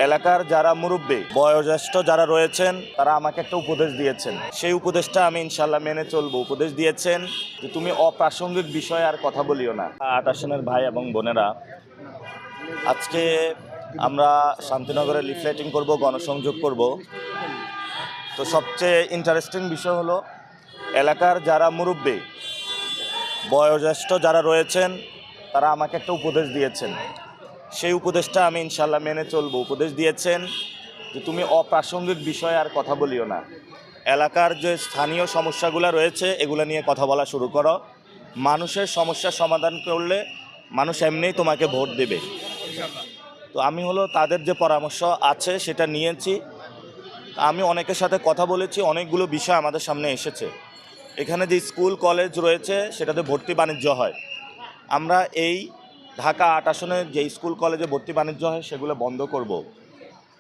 এলাকার যারা মুরব্বী বয়োজ্যেষ্ঠ যারা রয়েছেন তারা আমাকে একটা উপদেশ দিয়েছেন। সেই উপদেশটা আমি ইনশাল্লাহ মেনে চলবো। উপদেশ দিয়েছেন যে তুমি অপ্রাসঙ্গিক বিষয়ে আর কথা বলিও না। ৮ আসনের ভাই এবং বোনেরা, আজকে আমরা শান্তিনগরে লিফলেটিং করব, গণসংযোগ করব। তো সবচেয়ে ইন্টারেস্টিং বিষয় হলো এলাকার যারা মুরব্বী বয়োজ্যেষ্ঠ যারা রয়েছেন তারা আমাকে একটা উপদেশ দিয়েছেন। সেই উপদেশটা আমি ইনশাল্লাহ মেনে চলবো। উপদেশ দিয়েছেন যে তুমি অপ্রাসঙ্গিক বিষয়ে আর কথা বলিও না। এলাকার যে স্থানীয় সমস্যাগুলো রয়েছে এগুলো নিয়ে কথা বলা শুরু করো। মানুষের সমস্যার সমাধান করলে মানুষ এমনিই তোমাকে ভোট দেবে। তো আমি তাদের যে পরামর্শ আছে সেটা নিয়েছি। আমি অনেকের সাথে কথা বলেছি, অনেকগুলো বিষয় আমাদের সামনে এসেছে। এখানে যে স্কুল কলেজ রয়েছে সেটাতে ভর্তি বাণিজ্য হয়। আমরা এই ঢাকা ৮ আসনে যে স্কুল কলেজে ভর্তি বাণিজ্য হয় সেগুলো বন্ধ করব।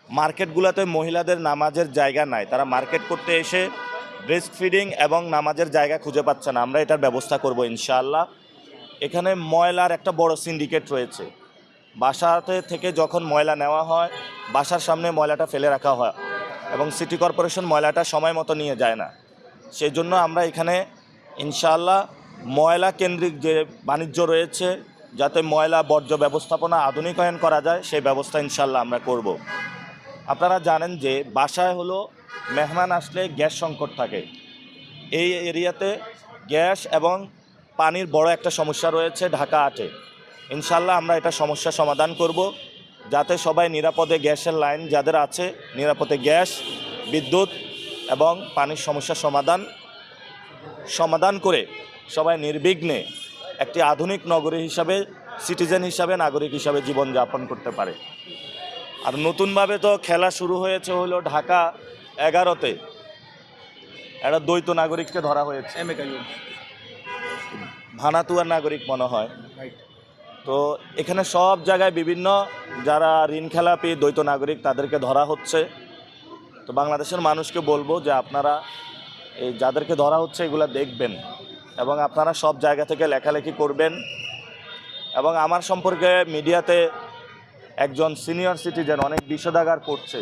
মার্কেটগুলোতে মহিলাদের নামাজের জায়গা নাই, তারা মার্কেট করতে এসে ব্রেস্ট ফিডিং এবং নামাজের জায়গা খুঁজে পাচ্ছে না। আমরা এটার ব্যবস্থা করব ইনশাআল্লাহ। এখানে ময়লার একটা বড় সিন্ডিকেট রয়েছে। বাসাতে থেকে যখন ময়লা নেওয়া হয় বাসার সামনে ময়লাটা ফেলে রাখা হয় এবং সিটি কর্পোরেশন ময়লাটা সময় মতো নিয়ে যায় না। সেই জন্য আমরা এখানে ইনশাআল্লাহ ময়লা কেন্দ্রিক যে বাণিজ্য রয়েছে, যাতে ময়লা বর্জ্য ব্যবস্থাপনা আধুনিকায়ন করা যায় সেই ব্যবস্থা ইনশাআল্লাহ আমরা করব। আপনারা জানেন যে বাসায় মেহমান আসলে গ্যাস সংকট থাকে। এই এরিয়াতে গ্যাস এবং পানির বড় একটা সমস্যা রয়েছে ঢাকা ৮-এ। ইনশাআল্লাহ আমরা এটা সমস্যা সমাধান করব, যাতে সবাই নিরাপদে গ্যাসের লাইন যাদের আছে নিরাপদে গ্যাস, বিদ্যুৎ এবং পানির সমস্যা সমাধান করে সবাই নির্বিঘ্নে একটি আধুনিক নগরী হিসাবে, সিটিজেন হিসাবে, নাগরিক হিসাবে জীবনযাপন করতে পারে। আর নতুনভাবে তো খেলা শুরু হয়েছে ঢাকা 11-তে একটা দ্বৈত নাগরিককে ধরা হয়েছে, ভানাতুয়ার নাগরিক মনে হয়। তো এখানে সব জায়গায় বিভিন্ন যারা ঋণ খেলাপি দ্বৈত নাগরিক তাদেরকে ধরা হচ্ছে। তো বাংলাদেশের মানুষকে বলবো যে আপনারা এই যাদেরকে ধরা হচ্ছে এগুলো দেখবেন এবং আপনারা সব জায়গা থেকে লেখালেখি করবেন। এবং আমার সম্পর্কে মিডিয়াতে একজন সিনিয়র সিটিজেন অনেক বিষোদাগার করছে,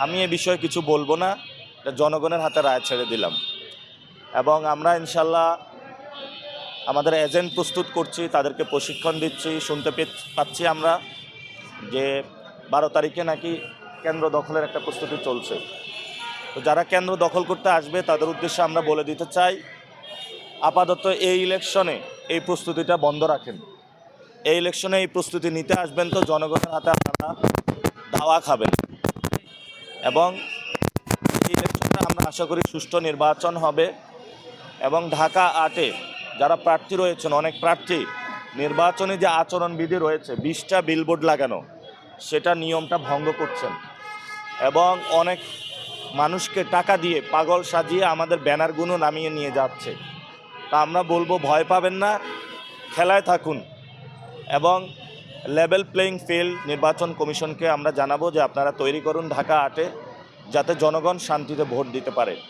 আমি এ বিষয়ে কিছু বলবো না, জনগণের হাতে রায় ছেড়ে দিলাম। এবং আমরা ইনশাল্লাহ আমাদের এজেন্ট প্রস্তুত করছি, তাদেরকে প্রশিক্ষণ দিচ্ছি। শুনতে পাচ্ছি আমরা যে 12 তারিখে নাকি কেন্দ্র দখলের একটা প্রস্তুতি চলছে। তো যারা কেন্দ্র দখল করতে আসবে তাদের উদ্দেশ্যে আমরা বলে দিতে চাই, আপাতত এই ইলেকশনে এই প্রস্তুতিটা বন্ধ রাখেন। এই ইলেকশনে এই প্রস্তুতি নিতে আসবেন তো জনগণের হাতে আপনারা দাওয়া খাবেন। এবং এই ইলেকশনটা আমরা আশা করি সুষ্ঠু নির্বাচন হবে। এবং ঢাকা ৮-এ যারা প্রার্থী রয়েছেন, অনেক প্রার্থী নির্বাচনী যে আচরণবিধি রয়েছে 20টা বিলবোর্ড লাগানো, সেটা নিয়মটা ভঙ্গ করছেন এবং অনেক মানুষকে টাকা দিয়ে পাগল সাজিয়ে আমাদের ব্যানারগুলো নামিয়ে নিয়ে যাচ্ছে। তা আমরা বলবো ভয় পাবেন না, খেলায় থাকুন এবং লেভেল প্লেইং ফিল্ড নির্বাচন কমিশনকে আমরা জানাবো যে আপনারা তৈরি করুন ঢাকা ৮-এ, যাতে জনগণ শান্তিতে ভোট দিতে পারে।